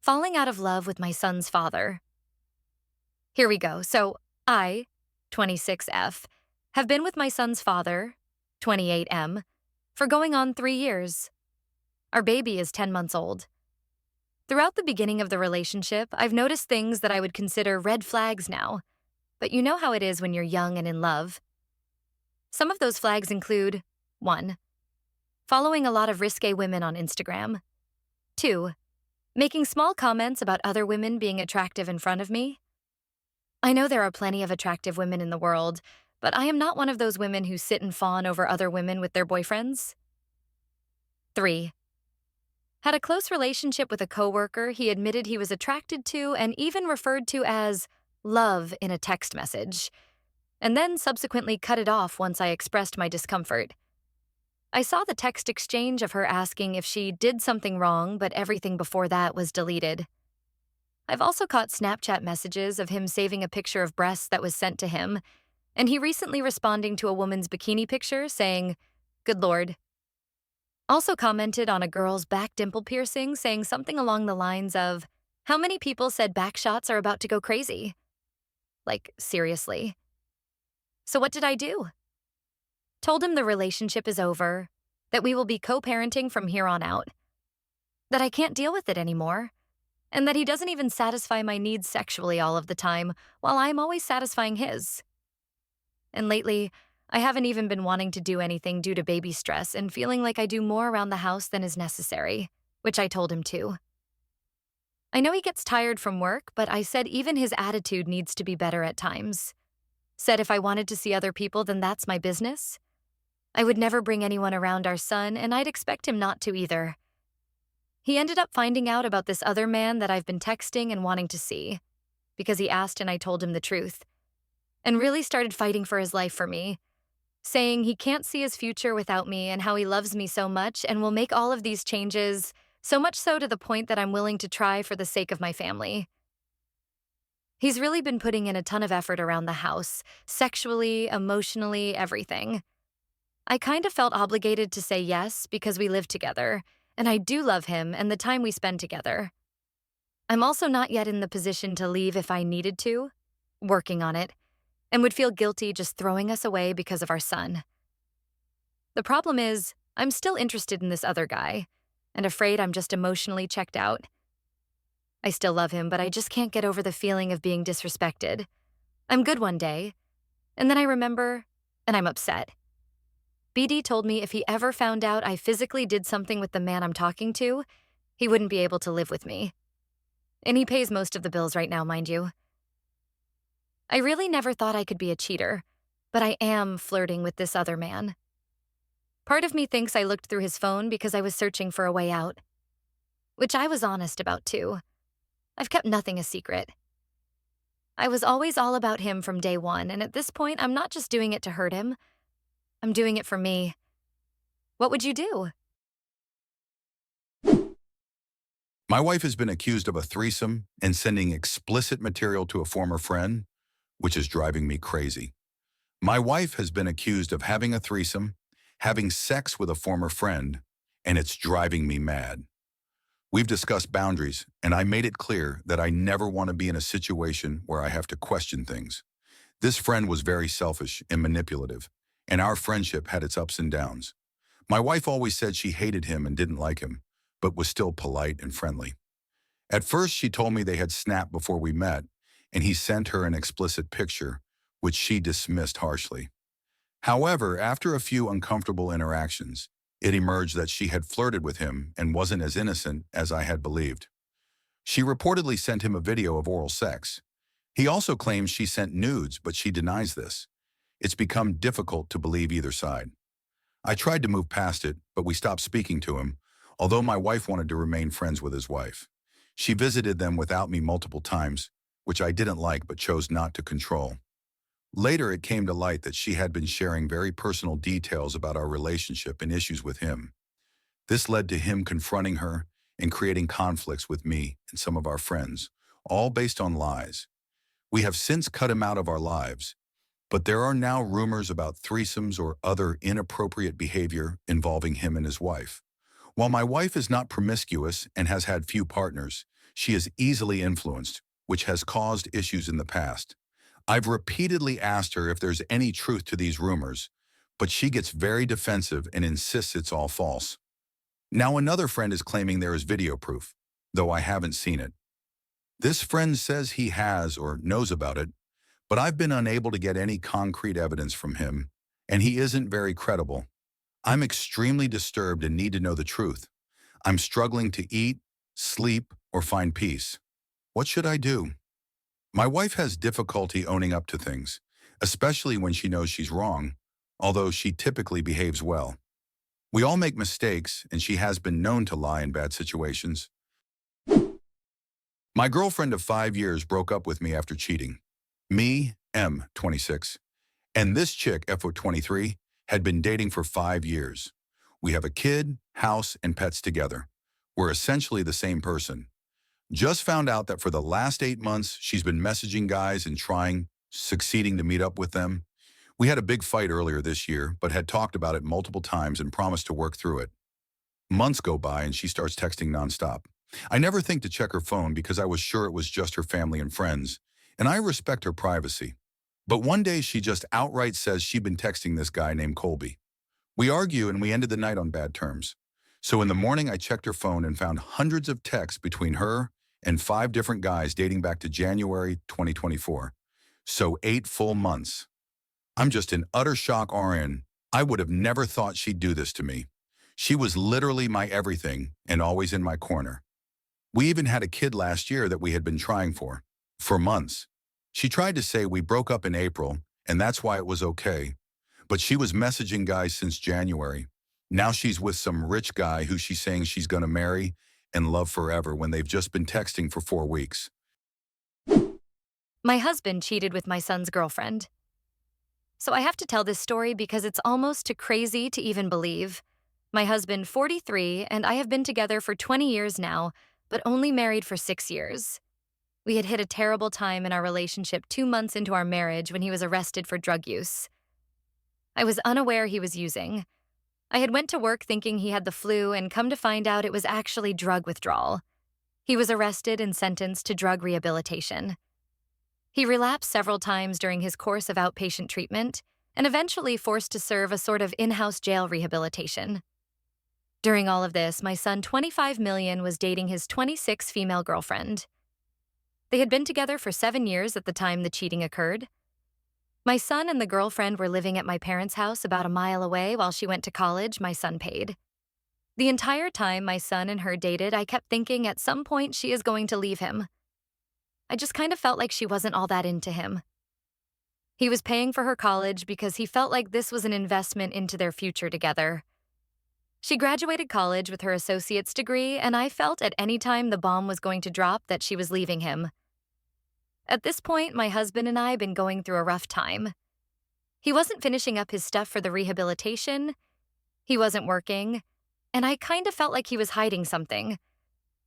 Falling out of love with my son's father. Here we go. So, I, 26F, have been with my son's father, 28M, for going on 3 years. Our baby is 10 months old. Throughout the beginning of the relationship, I've noticed things that I would consider red flags now. But you know how it is when you're young and in love. Some of those flags include 1. Following a lot of risque women on Instagram. 2. Making small comments about other women being attractive in front of me. I know there are plenty of attractive women in the world, but I am not one of those women who sit and fawn over other women with their boyfriends. 3. Had a close relationship with a coworker he admitted he was attracted to and even referred to as love in a text message, and then subsequently cut it off once I expressed my discomfort. I saw the text exchange of her asking if she did something wrong, but everything before that was deleted. I've also caught Snapchat messages of him saving a picture of breasts that was sent to him, and he recently responding to a woman's bikini picture saying, "Good Lord." Also commented on a girl's back dimple piercing saying something along the lines of, "How many people said back shots are about to go crazy?" Like, seriously. So what did I do? Told him the relationship is over, that we will be co-parenting from here on out, that I can't deal with it anymore, and that he doesn't even satisfy my needs sexually all of the time, while I'm always satisfying his. And lately, I haven't even been wanting to do anything due to baby stress and feeling like I do more around the house than is necessary, which I told him too. I know he gets tired from work, but I said even his attitude needs to be better at times. Said if I wanted to see other people, then that's my business. I would never bring anyone around our son, and I'd expect him not to either. He ended up finding out about this other man that I've been texting and wanting to see, because he asked and I told him the truth, and really started fighting for his life for me, saying he can't see his future without me and how he loves me so much and will make all of these changes, so much so to the point that I'm willing to try for the sake of my family. He's really been putting in a ton of effort around the house, sexually, emotionally, everything. I kind of felt obligated to say yes because we live together, and I do love him and the time we spend together. I'm also not yet in the position to leave if I needed to, working on it, and would feel guilty just throwing us away because of our son. The problem is, I'm still interested in this other guy, and afraid I'm just emotionally checked out. I still love him, but I just can't get over the feeling of being disrespected. I'm good one day, and then I remember, and I'm upset. BD told me if he ever found out I physically did something with the man I'm talking to, he wouldn't be able to live with me. And he pays most of the bills right now, mind you. I really never thought I could be a cheater, but I am flirting with this other man. Part of me thinks I looked through his phone because I was searching for a way out, which I was honest about too. I've kept nothing a secret. I was always all about him from day one, and at this point, I'm not just doing it to hurt him. I'm doing it for me. What would you do? My wife has been accused of a threesome and sending explicit material to a former friend, which is driving me crazy. My wife has been accused of having a threesome, having sex with a former friend, and it's driving me mad. We've discussed boundaries, and I made it clear that I never want to be in a situation where I have to question things. This friend was very selfish and manipulative, and our friendship had its ups and downs. My wife always said she hated him and didn't like him, but was still polite and friendly. At first, she told me they had snapped before we met, and he sent her an explicit picture, which she dismissed harshly. However, after a few uncomfortable interactions, it emerged that she had flirted with him and wasn't as innocent as I had believed. She reportedly sent him a video of oral sex. He also claims she sent nudes, but she denies this. It's become difficult to believe either side. I tried to move past it, but we stopped speaking to him, although my wife wanted to remain friends with his wife. She visited them without me multiple times, which I didn't like but chose not to control. Later, it came to light that she had been sharing very personal details about our relationship and issues with him. This led to him confronting her and creating conflicts with me and some of our friends, all based on lies. We have since cut him out of our lives, but there are now rumors about threesomes or other inappropriate behavior involving him and his wife. While my wife is not promiscuous and has had few partners, She is easily influenced, which has caused issues in the past. I've repeatedly asked her if there's any truth to these rumors, but she gets very defensive and insists it's all false. Now another friend is claiming there is video proof, though I haven't seen it. This friend says he has or knows about it, but I've been unable to get any concrete evidence from him, and he isn't very credible. I'm extremely disturbed and need to know the truth. I'm struggling to eat, sleep, or find peace. What should I do? My wife has difficulty owning up to things, especially when she knows she's wrong, although she typically behaves well. We all make mistakes, and she has been known to lie in bad situations. My girlfriend of 5 years broke up with me after cheating. Me, M, 26, and this chick, FO 23, had been dating for 5 years. We have a kid, house, and pets together. We're essentially the same person. Just found out that for the last 8 months, she's been messaging guys and succeeding to meet up with them. We had a big fight earlier this year, but had talked about it multiple times and promised to work through it. Months go by and she starts texting nonstop. I never think to check her phone because I was sure it was just her family and friends, and I respect her privacy. But one day she just outright says she'd been texting this guy named Colby. We argue and we ended the night on bad terms. So in the morning I checked her phone and found hundreds of texts between her and 5 different guys dating back to January 2024. So 8 full months. I'm just in utter shock, RN. I would have never thought she'd do this to me. She was literally my everything and always in my corner. We even had a kid last year that we had been trying for months. She tried to say we broke up in April, and that's why it was okay. But she was messaging guys since January. Now she's with some rich guy who she's saying she's gonna marry and love forever when they've just been texting for 4 weeks. My husband cheated with my son's girlfriend. So I have to tell this story because it's almost too crazy to even believe. My husband, 43, and I have been together for 20 years now, but only married for 6 years. We had hit a terrible time in our relationship 2 months into our marriage when he was arrested for drug use. I was unaware he was using. I had went to work thinking he had the flu and come to find out it was actually drug withdrawal. He was arrested and sentenced to drug rehabilitation. He relapsed several times during his course of outpatient treatment and eventually forced to serve a sort of in-house jail rehabilitation. During all of this, my son, 25 million, was dating his 26 female girlfriend. They had been together for 7 years at the time the cheating occurred. My son and the girlfriend were living at my parents' house about a mile away while she went to college. My son paid. The entire time my son and her dated, I kept thinking at some point she is going to leave him. I just kind of felt like she wasn't all that into him. He was paying for her college because he felt like this was an investment into their future together. She graduated college with her associate's degree, and I felt at any time the bomb was going to drop that she was leaving him. At this point, my husband and I had been going through a rough time. He wasn't finishing up his stuff for the rehabilitation. He wasn't working, and I kind of felt like he was hiding something.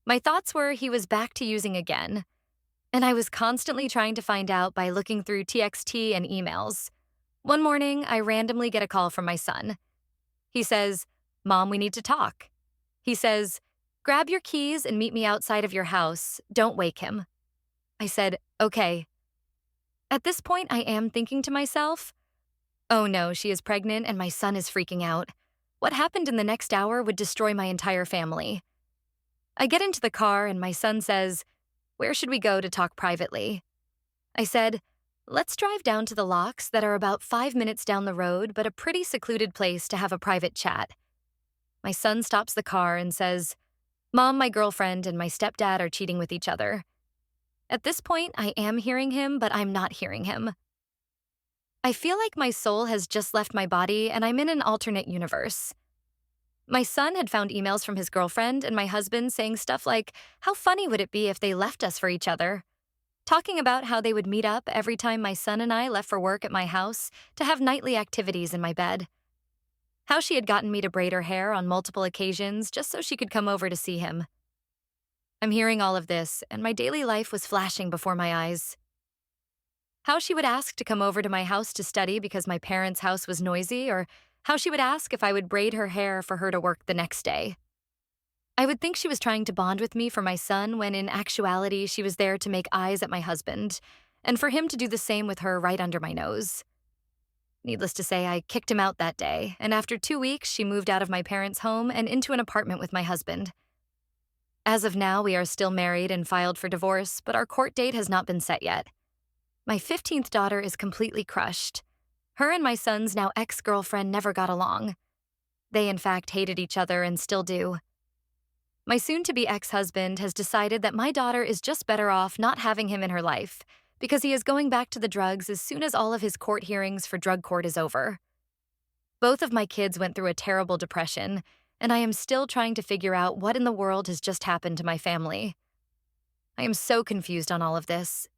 My thoughts were he was back to using again, and I was constantly trying to find out by looking through TXT and emails. One morning, I randomly get a call from my son. He says, "Mom, we need to talk." He says, "Grab your keys and meet me outside of your house. Don't wake him." I said, "Okay." At this point, I am thinking to myself, oh no, she is pregnant and my son is freaking out. What happened in the next hour would destroy my entire family. I get into the car and my son says, "Where should we go to talk privately?" I said, "Let's drive down to the Locks that are about 5 minutes down the road, but a pretty secluded place to have a private chat." My son stops the car and says, "Mom, my girlfriend and my stepdad are cheating with each other." At this point, I am hearing him, but I'm not hearing him. I feel like my soul has just left my body and I'm in an alternate universe. My son had found emails from his girlfriend and my husband saying stuff like, how funny would it be if they left us for each other? Talking about how they would meet up every time my son and I left for work at my house to have nightly activities in my bed. How she had gotten me to braid her hair on multiple occasions just so she could come over to see him. I'm hearing all of this, and my daily life was flashing before my eyes. How she would ask to come over to my house to study because my parents' house was noisy, or how she would ask if I would braid her hair for her to work the next day. I would think she was trying to bond with me for my son when in actuality she was there to make eyes at my husband, and for him to do the same with her right under my nose. Needless to say, I kicked him out that day, and after 2 weeks, she moved out of my parents' home and into an apartment with my husband. As of now, we are still married and filed for divorce, but our court date has not been set yet. My 15th daughter is completely crushed. Her and my son's now ex-girlfriend never got along. They, in fact, hated each other and still do. My soon-to-be ex-husband has decided that my daughter is just better off not having him in her life because he is going back to the drugs as soon as all of his court hearings for drug court is over. Both of my kids went through a terrible depression, and I am still trying to figure out what in the world has just happened to my family. I am so confused on all of this,